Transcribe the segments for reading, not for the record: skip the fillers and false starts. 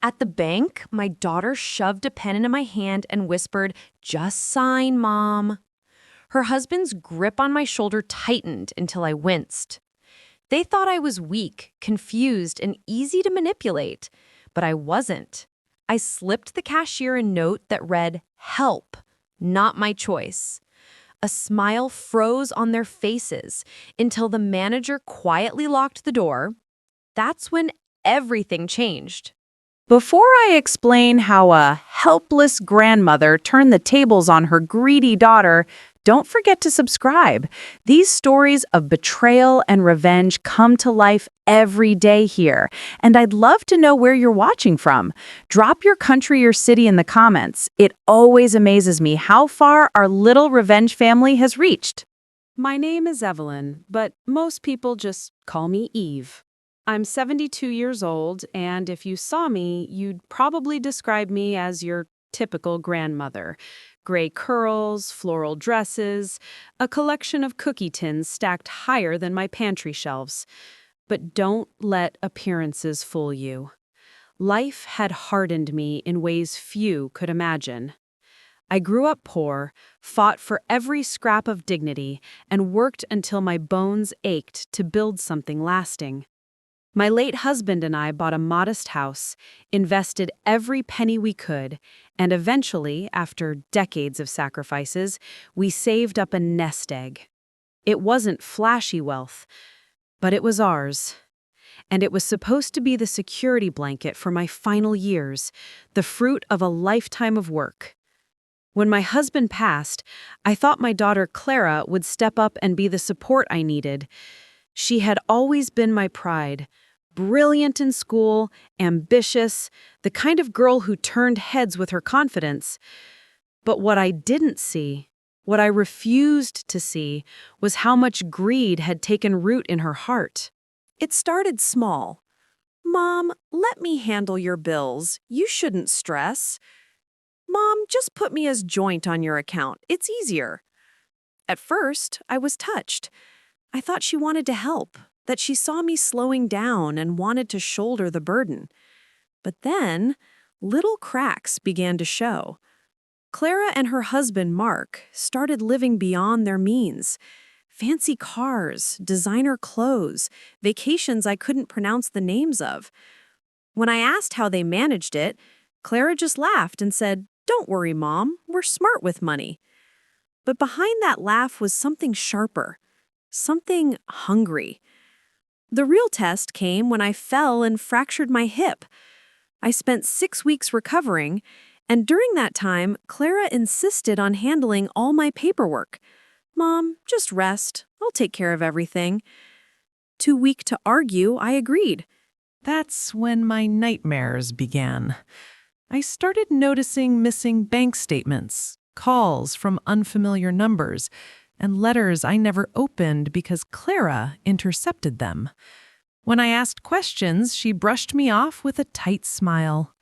At the bank, my daughter shoved a pen into my hand and whispered, "Just sign, Mom." Her husband's grip on my shoulder tightened until I winced. They thought I was weak, confused, and easy to manipulate, but I wasn't. I slipped the cashier a note that read, "Help, not my choice." A smile froze on their faces until the manager quietly locked the door. That's when everything changed. Before I explain how a helpless grandmother turned the tables on her greedy daughter, don't forget to subscribe. These stories of betrayal and revenge come to life every day here, and I'd love to know where you're watching from. Drop your country or city in the comments. It always amazes me how far our little revenge family has reached. My name is Evelyn, but most people just call me Eve. I'm 72 years old, and if you saw me, you'd probably describe me as your typical grandmother. Gray curls, floral dresses, a collection of cookie tins stacked higher than my pantry shelves. But don't let appearances fool you. Life had hardened me in ways few could imagine. I grew up poor, fought for every scrap of dignity, and worked until my bones ached to build something lasting. My late husband and I bought a modest house, invested every penny we could, and eventually, after decades of sacrifices, we saved up a nest egg. It wasn't flashy wealth, but it was ours. And it was supposed to be the security blanket for my final years, the fruit of a lifetime of work. When my husband passed, I thought my daughter Clara would step up and be the support I needed. She had always been my pride. Brilliant in school, ambitious, the kind of girl who turned heads with her confidence. But what I didn't see, what I refused to see, was how much greed had taken root in her heart. It started small. "Mom, let me handle your bills. You shouldn't stress. Mom, just put me as joint on your account. It's easier." At first, I was touched. I thought she wanted to help, that she saw me slowing down and wanted to shoulder the burden. But then, little cracks began to show. Clara and her husband, Mark, started living beyond their means. Fancy cars, designer clothes, vacations I couldn't pronounce the names of. When I asked how they managed it, Clara just laughed and said, "Don't worry, Mom, we're smart with money." But behind that laugh was something sharper, something hungry. The real test came when I fell and fractured my hip. I spent 6 weeks recovering, and during that time, Clara insisted on handling all my paperwork. "Mom, just rest. I'll take care of everything." Too weak to argue, I agreed. That's when my nightmares began. I started noticing missing bank statements, calls from unfamiliar numbers, and letters I never opened because Clara intercepted them. When I asked questions, she brushed me off with a tight smile.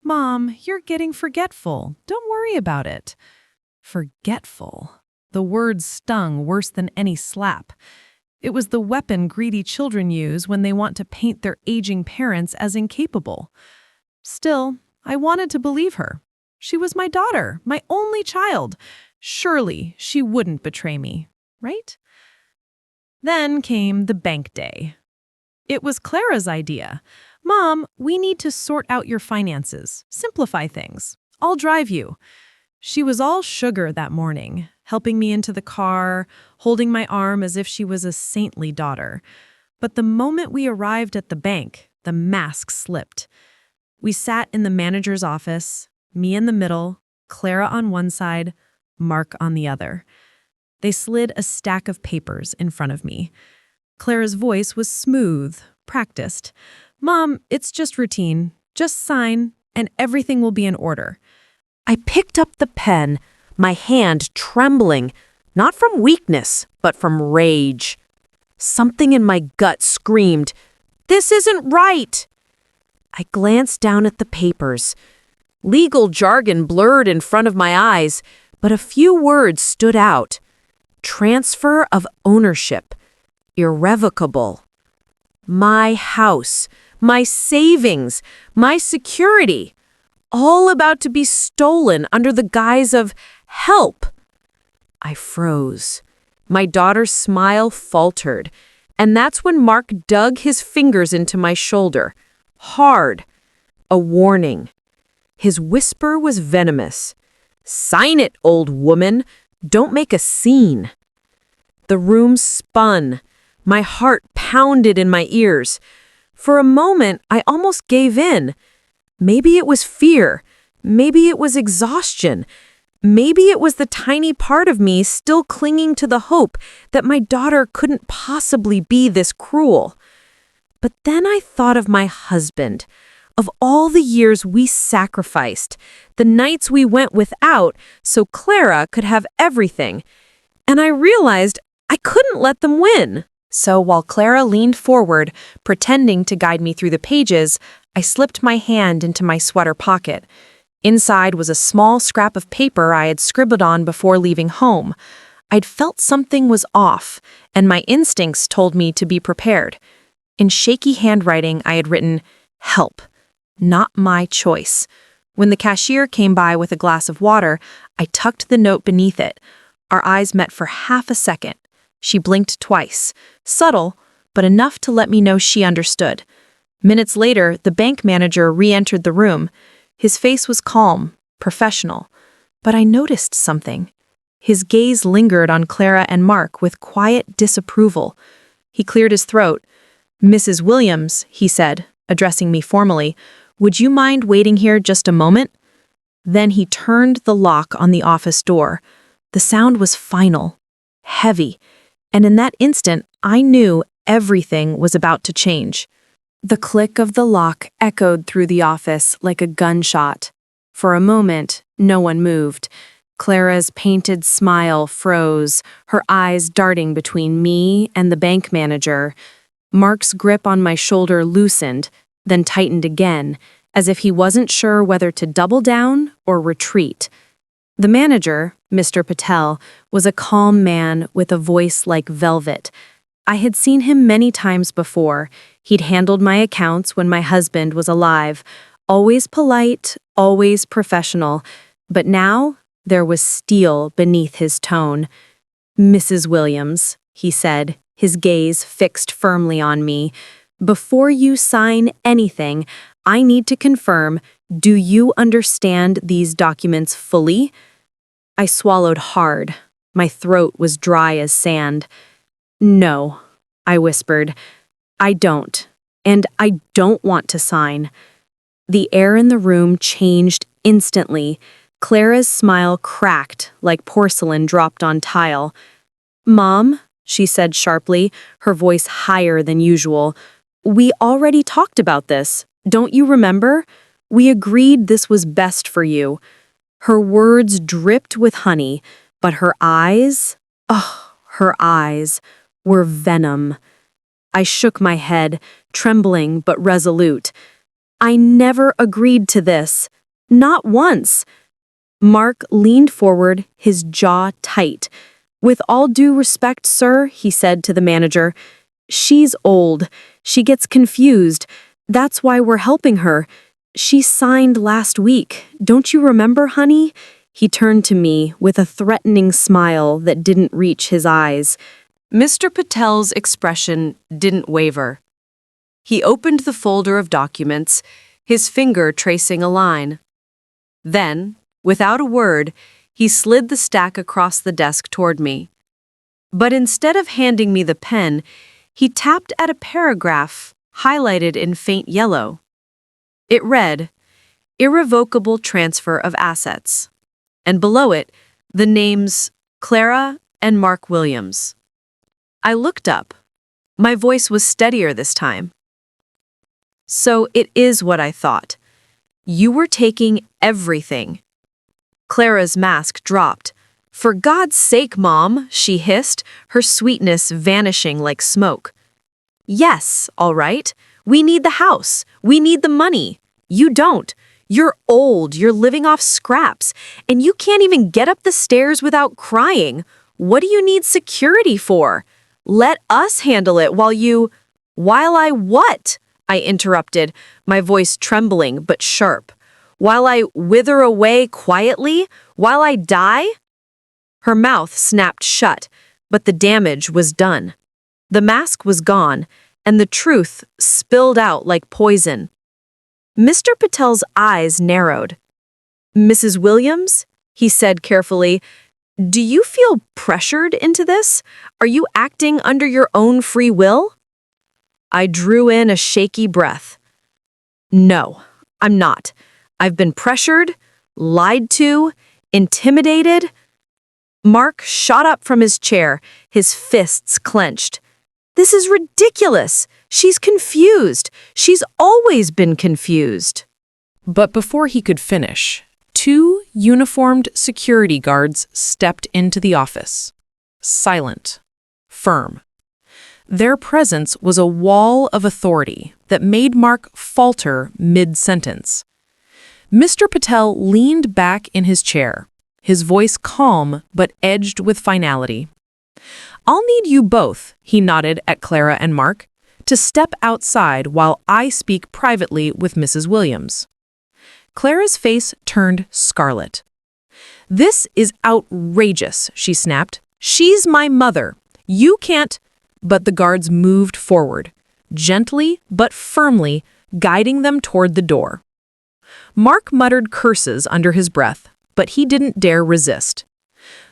"Mom, you're getting forgetful. Don't worry about it." Forgetful. The word stung worse than any slap. It was the weapon greedy children use when they want to paint their aging parents as incapable. Still, I wanted to believe her. She was my daughter, my only child. Surely she wouldn't betray me, right? Then came the bank day. It was Clara's idea. "Mom, we need to sort out your finances, simplify things. I'll drive you." She was all sugar that morning, helping me into the car, holding my arm as if she was a saintly daughter. But the moment we arrived at the bank, the mask slipped. We sat in the manager's office, me in the middle, Clara on one side, Mark on the other. They slid a stack of papers in front of me. Clara's voice was smooth, practiced. "Mom, it's just routine. Just sign, and everything will be in order." I picked up the pen, my hand trembling, not from weakness, but from rage. Something in my gut screamed, "This isn't right!" I glanced down at the papers. Legal jargon blurred in front of my eyes, but a few words stood out. Transfer of ownership. Irrevocable. My house. my savings, my security, all about to be stolen under the guise of help. I froze. My daughter's smile faltered, and that's when Mark dug his fingers into my shoulder. Hard. A warning. His whisper was venomous. "Sign it, old woman. Don't make a scene." The room spun. My heart pounded in my ears. For a moment, I almost gave in. Maybe it was fear. Maybe it was exhaustion. Maybe it was the tiny part of me still clinging to the hope that my daughter couldn't possibly be this cruel. But then I thought of my husband, of all the years we sacrificed, the nights we went without so Clara could have everything. And I realized I couldn't let them win. So while Clara leaned forward, pretending to guide me through the pages, I slipped my hand into my sweater pocket. Inside was a small scrap of paper I had scribbled on before leaving home. I'd felt something was off, and my instincts told me to be prepared. In shaky handwriting, I had written, "Help. Not my choice." When the cashier came by with a glass of water, I tucked the note beneath it. Our eyes met for half a second. She blinked twice, subtle, but enough to let me know she understood. Minutes later, the bank manager re-entered the room. His face was calm, professional, but I noticed something. His gaze lingered on Clara and Mark with quiet disapproval. He cleared his throat. "Mrs. Williams," he said, addressing me formally, "would you mind waiting here just a moment?" Then he turned the lock on the office door. The sound was final, heavy, and in that instant, I knew everything was about to change. The click of the lock echoed through the office like a gunshot. For a moment, no one moved. Clara's painted smile froze, her eyes darting between me and the bank manager. Mark's grip on my shoulder loosened, then tightened again, as if he wasn't sure whether to double down or retreat. The manager, Mr. Patel, was a calm man with a voice like velvet. I had seen him many times before. He'd handled my accounts when my husband was alive. Always polite, always professional. But now, there was steel beneath his tone. "Mrs. Williams," he said, his gaze fixed firmly on me, "before you sign anything, I need to confirm, do you understand these documents fully?" I swallowed hard. My throat was dry as sand. "No," I whispered. "I don't. And I don't want to sign." The air in the room changed instantly. Clara's smile cracked like porcelain dropped on tile. "Mom," she said sharply, her voice higher than usual, "we already talked about this. Don't you remember? We agreed this was best for you." Her words dripped with honey, but her eyes, her eyes, were venom. I shook my head, trembling but resolute. "I never agreed to this. Not once." Mark leaned forward, his jaw tight. "With all due respect, sir," he said to the manager, "she's old. She gets confused. That's why we're helping her. She signed last week. Don't you remember, honey?" He turned to me with a threatening smile that didn't reach his eyes. Mr. Patel's expression didn't waver. He opened the folder of documents, his finger tracing a line. Then, without a word, he slid the stack across the desk toward me. But instead of handing me the pen, he tapped at a paragraph highlighted in faint yellow. It read, "Irrevocable transfer of assets," and below it, the names Clara and Mark Williams. I looked up. My voice was steadier this time. "So it is what I thought. You were taking everything." Clara's mask dropped. "For God's sake, Mom," she hissed, her sweetness vanishing like smoke. "Yes, all right. We need the house. We need the money. You don't. You're old, you're living off scraps, and you can't even get up the stairs without crying. What do you need security for? Let us handle it while I what?" I interrupted, my voice trembling but sharp. While I wither away quietly? While I die? Her mouth snapped shut, but the damage was done. The mask was gone, and the truth spilled out like poison. Mr. Patel's eyes narrowed. "Mrs. Williams," he said carefully, "do you feel pressured into this? Are you acting under your own free will?" I drew in a shaky breath. "No, I'm not. I've been pressured, lied to, intimidated." Mark shot up from his chair, his fists clenched. "This is ridiculous. She's confused. She's always been confused." But before he could finish, two uniformed security guards stepped into the office. Silent, firm. Their presence was a wall of authority that made Mark falter mid-sentence. Mr. Patel leaned back in his chair, his voice calm but edged with finality. "I'll need you both," he nodded at Clara and Mark, "to step outside while I speak privately with Mrs. Williams." Clara's face turned scarlet. "This is outrageous," she snapped. "She's my mother. You can't—" But the guards moved forward, gently but firmly, guiding them toward the door. Mark muttered curses under his breath, but he didn't dare resist.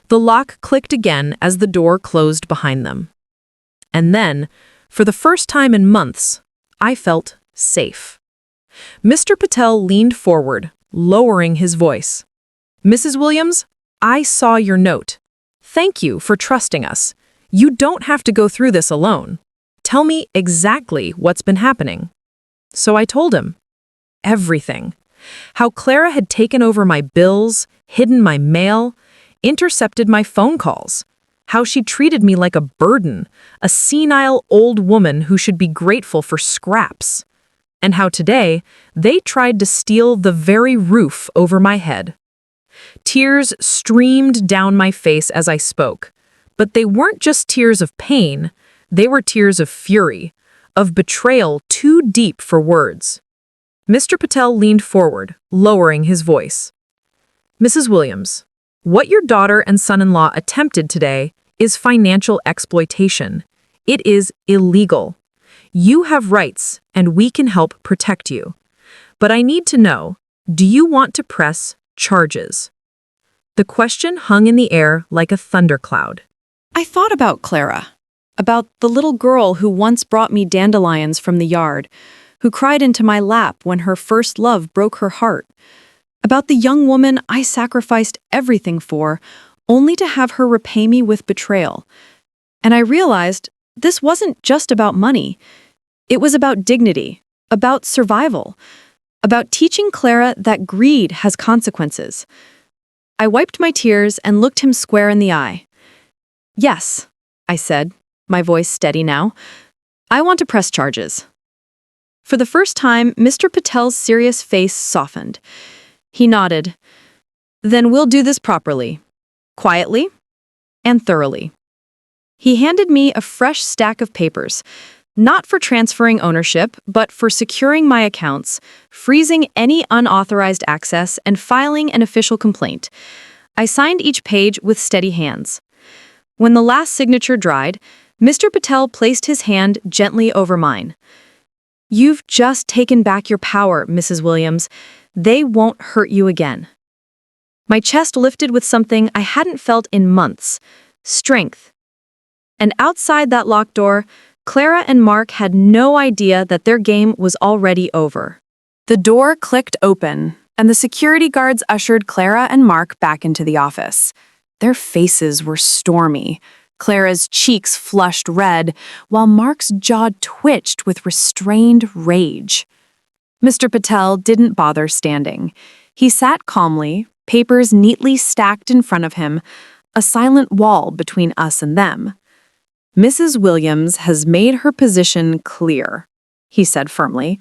The lock clicked again as the door closed behind them. And then, for the first time in months, I felt safe. Mr. Patel leaned forward, lowering his voice. "Mrs. Williams, I saw your note. Thank you for trusting us. You don't have to go through this alone. Tell me exactly what's been happening." So I told him. Everything. How Clara had taken over my bills, hidden my mail, intercepted my phone calls. How she treated me like a burden, a senile old woman who should be grateful for scraps. And how today, they tried to steal the very roof over my head. Tears streamed down my face as I spoke. But they weren't just tears of pain, they were tears of fury, of betrayal too deep for words. Mr. Patel leaned forward, lowering his voice. "Mrs. Williams, what your daughter and son-in-law attempted today is financial exploitation. It is illegal. You have rights, and we can help protect you. But I need to know, do you want to press charges?" The question hung in the air like a thundercloud. I thought about Clara, about the little girl who once brought me dandelions from the yard, who cried into my lap when her first love broke her heart, about the young woman I sacrificed everything for, only to have her repay me with betrayal. And I realized this wasn't just about money. It was about dignity, about survival, about teaching Clara that greed has consequences. I wiped my tears and looked him square in the eye. "Yes," I said, my voice steady now. "I want to press charges." For the first time, Mr. Patel's serious face softened. He nodded. "Then we'll do this properly, quietly, and thoroughly." He handed me a fresh stack of papers, not for transferring ownership, but for securing my accounts, freezing any unauthorized access, and filing an official complaint. I signed each page with steady hands. When the last signature dried, Mr. Patel placed his hand gently over mine. "You've just taken back your power, Mrs. Williams. They won't hurt you again." My chest lifted with something I hadn't felt in months: strength. And outside that locked door, Clara and Mark had no idea that their game was already over. The door clicked open, and the security guards ushered Clara and Mark back into the office. Their faces were stormy. Clara's cheeks flushed red, while Mark's jaw twitched with restrained rage. Mr. Patel didn't bother standing. He sat calmly, papers neatly stacked in front of him, a silent wall between us and them. "Mrs. Williams has made her position clear," he said firmly.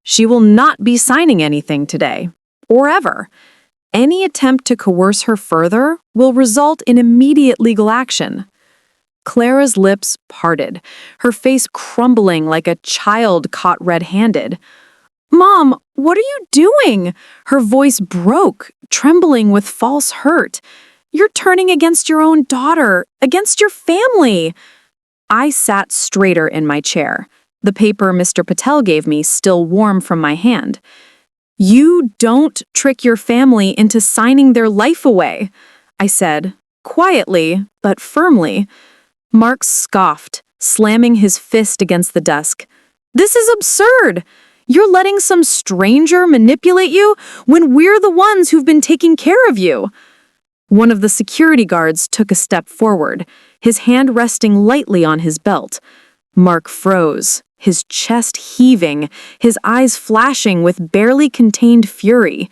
"She will not be signing anything today, or ever. Any attempt to coerce her further will result in immediate legal action." Clara's lips parted, her face crumbling like a child caught red-handed. "Mom, what are you doing?" Her voice broke, trembling with false hurt. "You're turning against your own daughter, against your family." I sat straighter in my chair, the paper Mr. Patel gave me still warm from my hand. "You don't trick your family into signing their life away," I said, quietly but firmly. Mark scoffed, slamming his fist against the desk. "This is absurd! You're letting some stranger manipulate you when we're the ones who've been taking care of you." One of the security guards took a step forward, his hand resting lightly on his belt. Mark froze, his chest heaving, his eyes flashing with barely contained fury.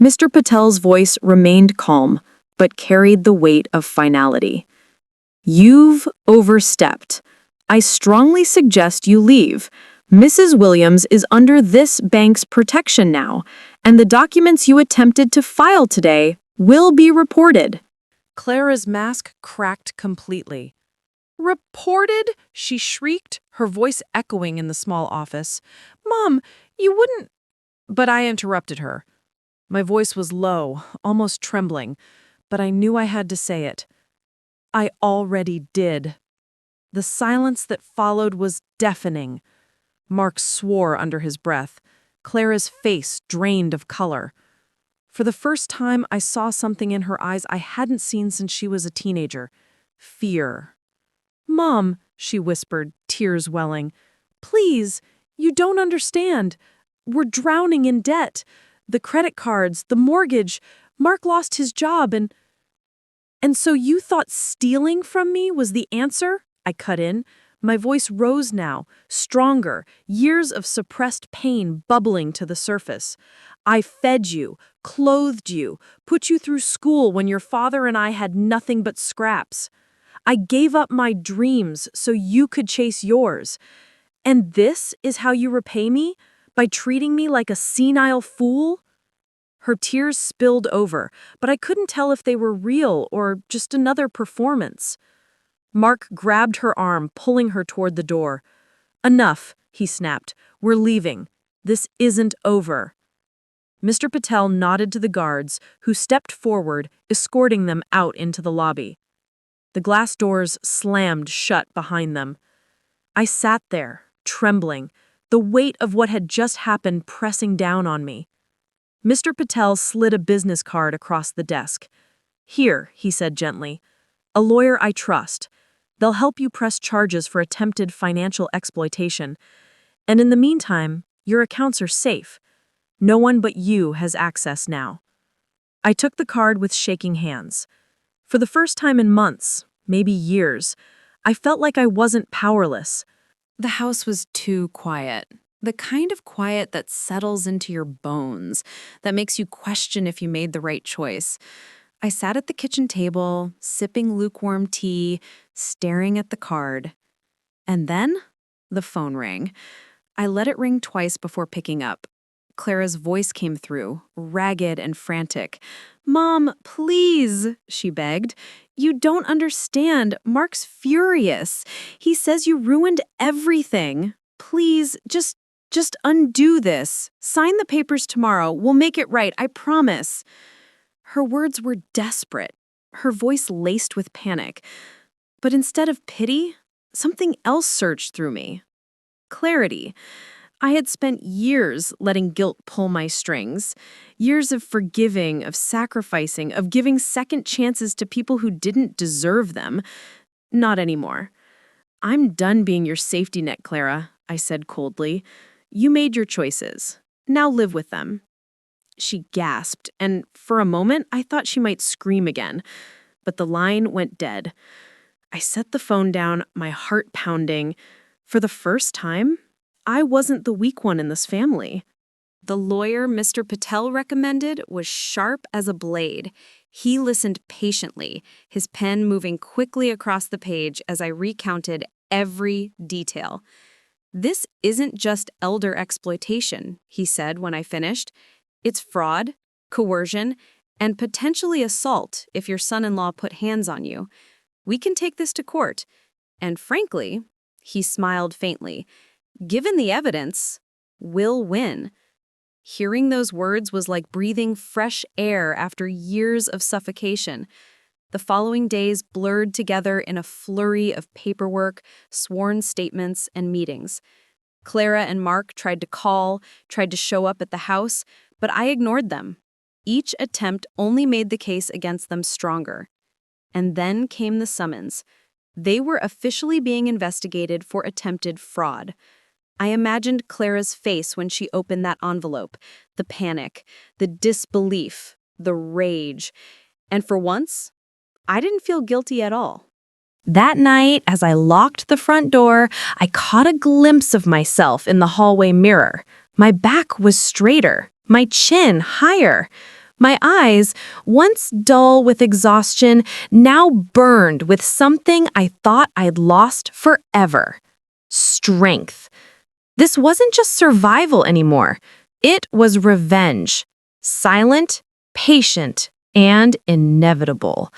Mr. Patel's voice remained calm, but carried the weight of finality. "You've overstepped. I strongly suggest you leave. Mrs. Williams is under this bank's protection now, and the documents you attempted to file today will be reported." Clara's mask cracked completely. "Reported?" she shrieked, her voice echoing in the small office. "Mom, you wouldn't—" But I interrupted her. My voice was low, almost trembling, but I knew I had to say it. I already did. The silence that followed was deafening. Mark swore under his breath. Clara's face drained of color. For the first time, I saw something in her eyes I hadn't seen since she was a teenager. Fear. "Mom," she whispered, tears welling, "please, you don't understand. We're drowning in debt. The credit cards, the mortgage. Mark lost his job and so you thought stealing from me was the answer?" I cut in. My voice rose now, stronger, years of suppressed pain bubbling to the surface. "I fed you, clothed you, put you through school when your father and I had nothing but scraps. I gave up my dreams so you could chase yours. And this is how you repay me? By treating me like a senile fool?" Her tears spilled over, but I couldn't tell if they were real or just another performance. Mark grabbed her arm, pulling her toward the door. "Enough," he snapped. "We're leaving. This isn't over." Mr. Patel nodded to the guards, who stepped forward, escorting them out into the lobby. The glass doors slammed shut behind them. I sat there, trembling, the weight of what had just happened pressing down on me. Mr. Patel slid a business card across the desk. "Here," he said gently. "A lawyer I trust. They'll help you press charges for attempted financial exploitation. And in the meantime, your accounts are safe. No one but you has access now." I took the card with shaking hands. For the first time in months, maybe years, I felt like I wasn't powerless. The house was too quiet. The kind of quiet that settles into your bones, that makes you question if you made the right choice. I sat at the kitchen table, sipping lukewarm tea, staring at the card. And then the phone rang. I let it ring twice before picking up. Clara's voice came through, ragged and frantic. "Mom, please," she begged. "You don't understand. Mark's furious. He says you ruined everything. Please, just undo this. Sign the papers tomorrow. We'll make it right, I promise." Her words were desperate, her voice laced with panic. But instead of pity, something else surged through me. Clarity. I had spent years letting guilt pull my strings, years of forgiving, of sacrificing, of giving second chances to people who didn't deserve them. Not anymore. "I'm done being your safety net, Clara," I said coldly. "You made your choices. Now live with them." She gasped, and for a moment I thought she might scream again. But the line went dead. I set the phone down, my heart pounding. For the first time, I wasn't the weak one in this family. The lawyer Mr. Patel recommended was sharp as a blade. He listened patiently, his pen moving quickly across the page as I recounted every detail. "This isn't just elder exploitation," he said when I finished. "It's fraud, coercion, and potentially assault if your son-in-law put hands on you. We can take this to court. And frankly, he smiled faintly, given the evidence, we'll win. Hearing those words was like breathing fresh air after years of suffocation. The following days blurred together in a flurry of paperwork, sworn statements, and meetings. Clara and Mark tried to call, tried to show up at the house, but I ignored them. Each attempt only made the case against them stronger. And then came the summons. They were officially being investigated for attempted fraud. I imagined Clara's face when she opened that envelope, the panic, the disbelief, the rage. And for once, I didn't feel guilty at all. That night, as I locked the front door, I caught a glimpse of myself in the hallway mirror. My back was straighter, my chin higher. My eyes, once dull with exhaustion, now burned with something I thought I'd lost forever. Strength. This wasn't just survival anymore. It was revenge. Silent, patient, and inevitable.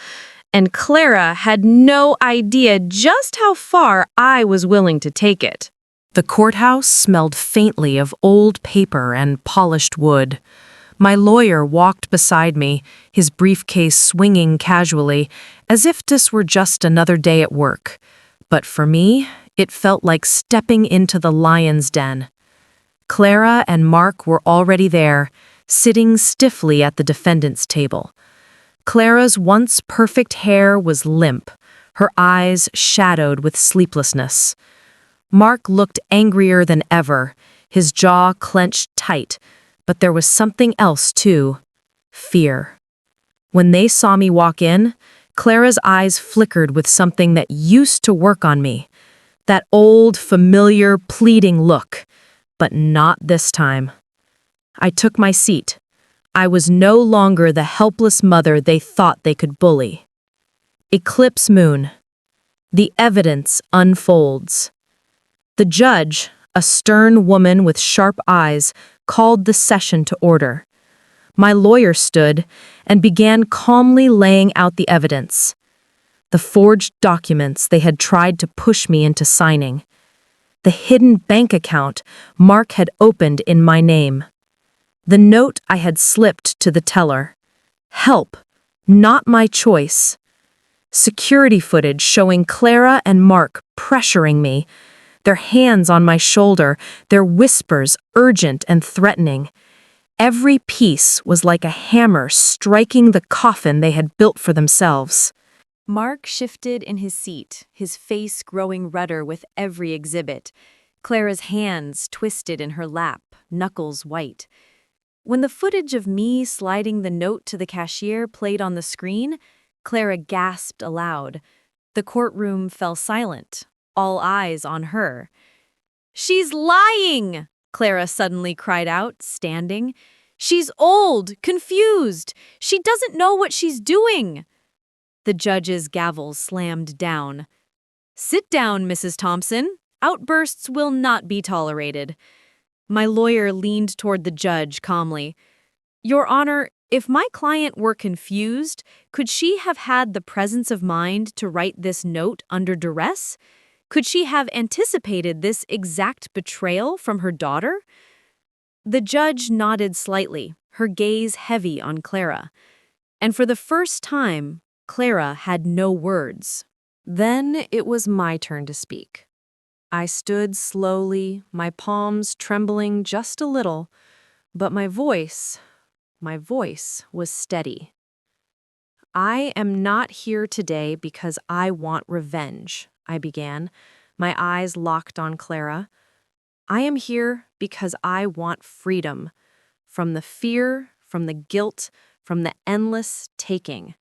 And Clara had no idea just how far I was willing to take it. The courthouse smelled faintly of old paper and polished wood. My lawyer walked beside me, his briefcase swinging casually, as if this were just another day at work. But for me, it felt like stepping into the lion's den. Clara and Mark were already there, sitting stiffly at the defendant's table. Clara's once perfect hair was limp, her eyes shadowed with sleeplessness. Mark looked angrier than ever, his jaw clenched tight, but there was something else too: fear. When they saw me walk in, Clara's eyes flickered with something that used to work on me. That old, familiar, pleading look. But not this time. I took my seat. I was no longer the helpless mother they thought they could bully. Eclipse moon. The evidence unfolds. The judge, a stern woman with sharp eyes, called the session to order. My lawyer stood and began calmly laying out the evidence. The forged documents they had tried to push me into signing. The hidden bank account Mark had opened in my name. The note I had slipped to the teller. Help, not my choice. Security footage showing Clara and Mark pressuring me, their hands on my shoulder, their whispers urgent and threatening. Every piece was like a hammer striking the coffin they had built for themselves. Mark shifted in his seat, his face growing redder with every exhibit. Clara's hands twisted in her lap, knuckles white. When the footage of me sliding the note to the cashier played on the screen, Clara gasped aloud. The courtroom fell silent, all eyes on her. "She's lying!" Clara suddenly cried out, standing. "She's old, confused. She doesn't know what she's doing." The judge's gavel slammed down. "Sit down, Mrs. Thompson. Outbursts will not be tolerated." My lawyer leaned toward the judge calmly. "Your Honor, if my client were confused, could she have had the presence of mind to write this note under duress? Could she have anticipated this exact betrayal from her daughter?" The judge nodded slightly, her gaze heavy on Clara. And for the first time, Clara had no words. Then it was my turn to speak. I stood slowly, my palms trembling just a little, but my voice was steady. "I am not here today because I want revenge," I began, my eyes locked on Clara. "I am here because I want freedom. From the fear, from the guilt, from the endless taking.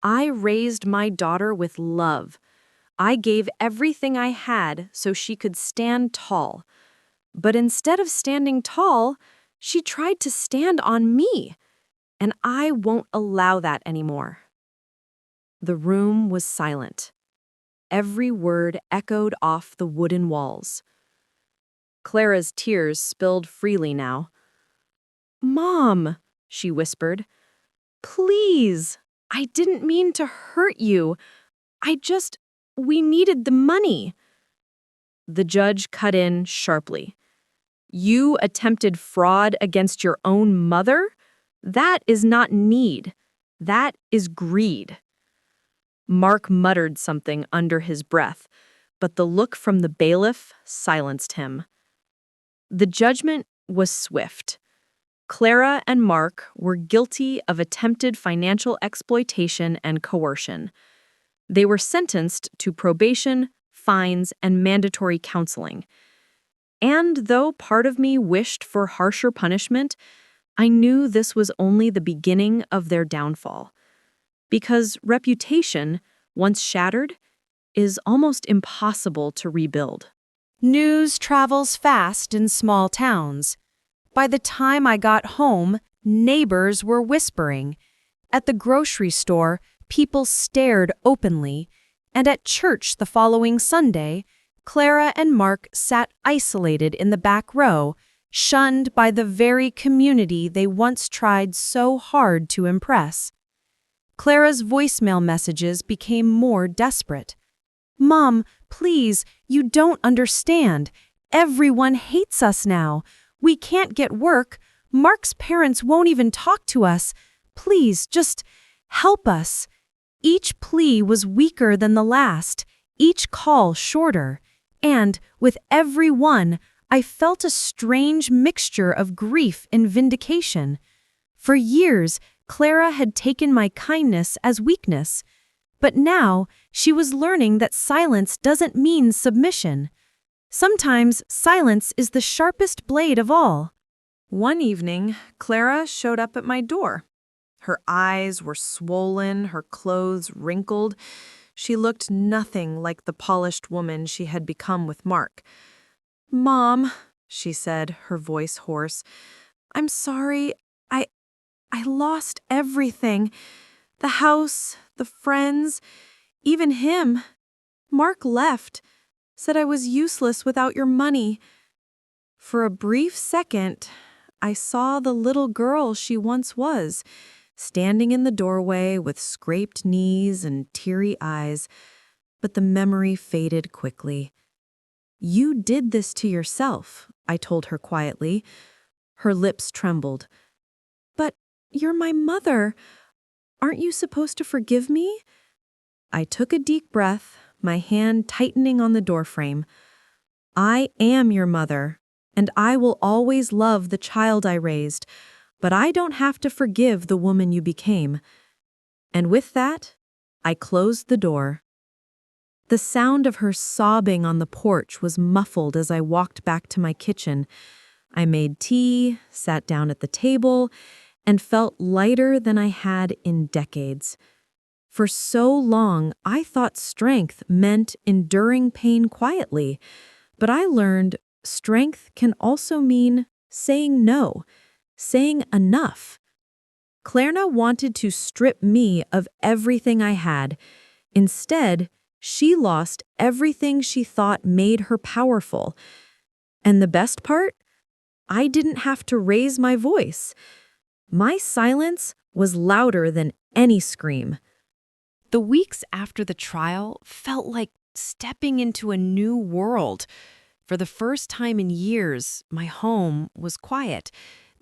I raised my daughter with love. I gave everything I had so she could stand tall. But instead of standing tall, she tried to stand on me. And I won't allow that anymore." The room was silent. Every word echoed off the wooden walls. Clara's tears spilled freely now. "Mom," she whispered, "please. I didn't mean to hurt you. I just We needed the money." The judge cut in sharply. "You attempted fraud against your own mother? That is not need. That is greed." Mark muttered something under his breath, but the look from the bailiff silenced him. The judgment was swift. Clara and Mark were guilty of attempted financial exploitation and coercion. They were sentenced to probation, fines, and mandatory counseling. And though part of me wished for harsher punishment, I knew this was only the beginning of their downfall. Because reputation, once shattered, is almost impossible to rebuild. News travels fast in small towns. By the time I got home, neighbors were whispering. At the grocery store, people stared openly. And at church the following Sunday, Clara and Mark sat isolated in the back row, shunned by the very community they once tried so hard to impress. Clara's voicemail messages became more desperate. "Mom, please, you don't understand. Everyone hates us now. We can't get work. Mark's parents won't even talk to us. Please, just help us." Each plea was weaker than the last, each call shorter. And, with every one, I felt a strange mixture of grief and vindication. For years, Clara had taken my kindness as weakness. But now, she was learning that silence doesn't mean submission. Sometimes, silence is the sharpest blade of all. One evening, Clara showed up at my door. Her eyes were swollen, her clothes wrinkled. She looked nothing like the polished woman she had become with Mark. "Mom," she said, her voice hoarse, "I'm sorry. I lost everything. The house, the friends, even him. Mark left, said I was useless without your money." For a brief second, I saw the little girl she once was, standing in the doorway with scraped knees and teary eyes, but the memory faded quickly. "You did this to yourself," I told her quietly. Her lips trembled. "But you're my mother. Aren't you supposed to forgive me?" I took a deep breath, my hand tightening on the doorframe. "I am your mother, and I will always love the child I raised, but I don't have to forgive the woman you became." And with that, I closed the door. The sound of her sobbing on the porch was muffled as I walked back to my kitchen. I made tea, sat down at the table, and felt lighter than I had in decades. For so long, I thought strength meant enduring pain quietly, but I learned strength can also mean saying no, saying enough. Klarna wanted to strip me of everything I had. Instead, she lost everything she thought made her powerful. And the best part? I didn't have to raise my voice. My silence was louder than any scream. The weeks after the trial felt like stepping into a new world. For the first time in years, my home was quiet.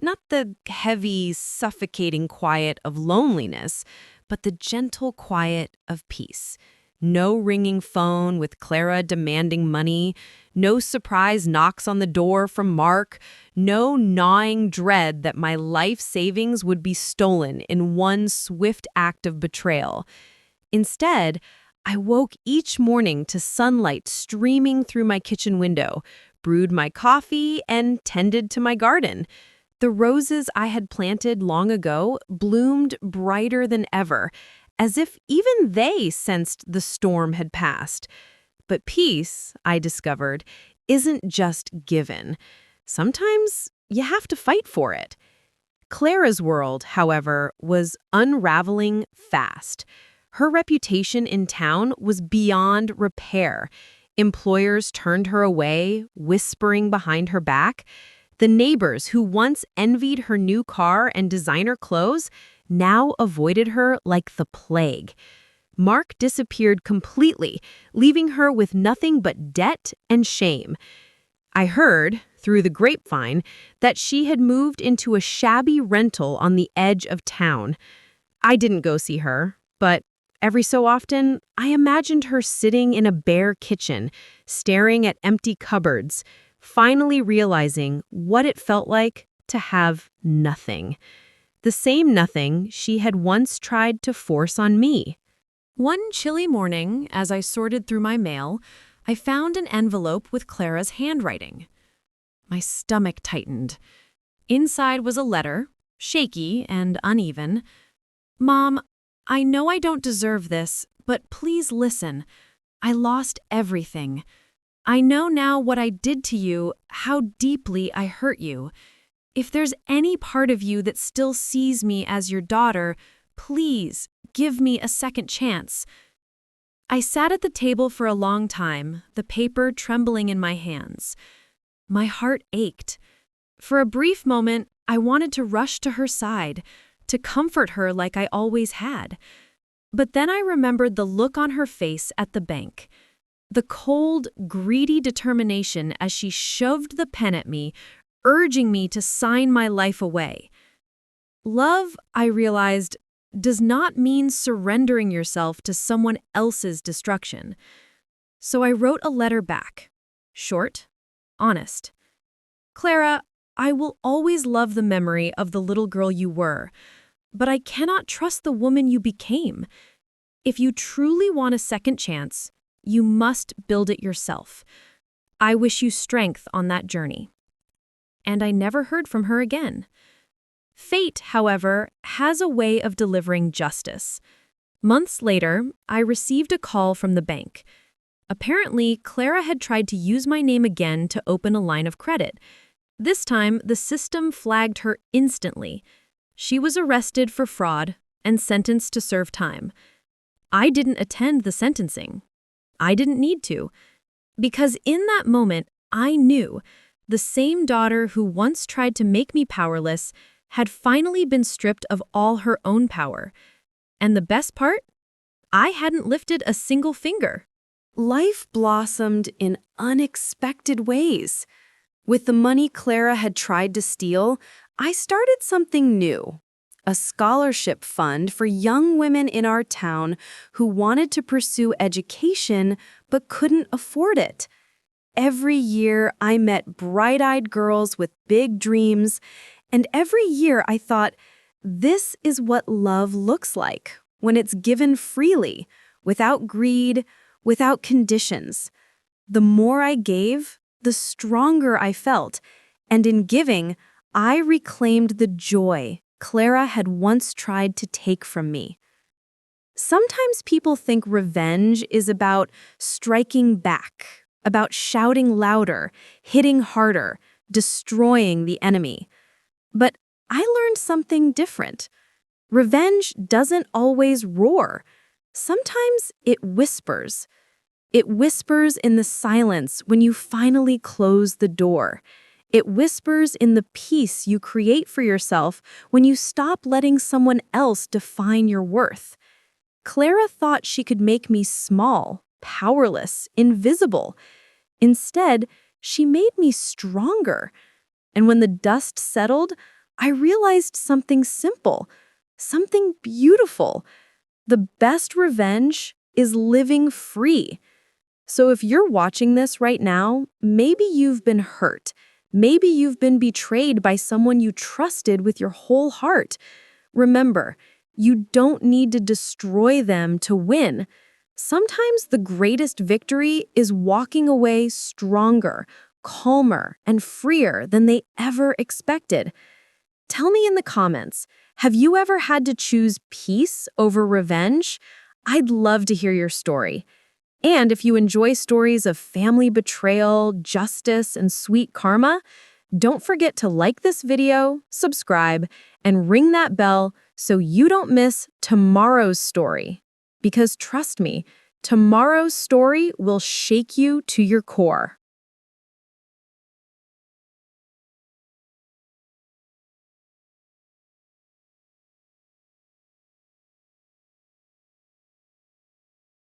Not the heavy, suffocating quiet of loneliness, but the gentle quiet of peace. No ringing phone with Clara demanding money, no surprise knocks on the door from Mark, no gnawing dread that my life savings would be stolen in one swift act of betrayal. Instead, I woke each morning to sunlight streaming through my kitchen window, brewed my coffee, and tended to my garden. The roses I had planted long ago bloomed brighter than ever, as if even they sensed the storm had passed. But peace, I discovered, isn't just given. Sometimes you have to fight for it. Clara's world, however, was unraveling fast. Her reputation in town was beyond repair. Employers turned her away, whispering behind her back. The neighbors who once envied her new car and designer clothes now avoided her like the plague. Mark disappeared completely, leaving her with nothing but debt and shame. I heard, through the grapevine, that she had moved into a shabby rental on the edge of town. I didn't go see her, but every so often, I imagined her sitting in a bare kitchen, staring at empty cupboards, finally realizing what it felt like to have nothing. The same nothing she had once tried to force on me. One chilly morning, as I sorted through my mail, I found an envelope with Clara's handwriting. My stomach tightened. Inside was a letter, shaky and uneven. "Mom, I know I don't deserve this, but please listen. I lost everything. I know now what I did to you, how deeply I hurt you. If there's any part of you that still sees me as your daughter, please give me a second chance." I sat at the table for a long time, the paper trembling in my hands. My heart ached. For a brief moment, I wanted to rush to her side, to comfort her like I always had. But then I remembered the look on her face at the bank. The cold, greedy determination as she shoved the pen at me, urging me to sign my life away. Love, I realized, does not mean surrendering yourself to someone else's destruction. So I wrote a letter back. Short, honest. "Clara, I will always love the memory of the little girl you were, but I cannot trust the woman you became. If you truly want a second chance, you must build it yourself. I wish you strength on that journey." And I never heard from her again. Fate, however, has a way of delivering justice. Months later, I received a call from the bank. Apparently, Clara had tried to use my name again to open a line of credit. This time, the system flagged her instantly. She was arrested for fraud and sentenced to serve time. I didn't attend the sentencing. I didn't need to. Because in that moment, I knew the same daughter who once tried to make me powerless had finally been stripped of all her own power. And the best part? I hadn't lifted a single finger. Life blossomed in unexpected ways. With the money Clara had tried to steal, I started something new. A scholarship fund for young women in our town who wanted to pursue education but couldn't afford it. Every year, I met bright-eyed girls with big dreams, and every year I thought, this is what love looks like when it's given freely, without greed, without conditions. The more I gave, the stronger I felt, and in giving, I reclaimed the joy Clara had once tried to take from me. Sometimes people think revenge is about striking back, about shouting louder, hitting harder, destroying the enemy. But I learned something different. Revenge doesn't always roar. Sometimes it whispers. It whispers in the silence when you finally close the door. It whispers in the peace you create for yourself when you stop letting someone else define your worth. Clara thought she could make me small, powerless, invisible. Instead, she made me stronger. And when the dust settled, I realized something simple, something beautiful. The best revenge is living free. So if you're watching this right now, maybe you've been hurt. Maybe you've been betrayed by someone you trusted with your whole heart. Remember, you don't need to destroy them to win. Sometimes the greatest victory is walking away stronger, calmer, and freer than they ever expected. Tell me in the comments, have you ever had to choose peace over revenge? I'd love to hear your story. And if you enjoy stories of family betrayal, justice, and sweet karma, don't forget to like this video, subscribe, and ring that bell so you don't miss tomorrow's story. Because trust me, tomorrow's story will shake you to your core.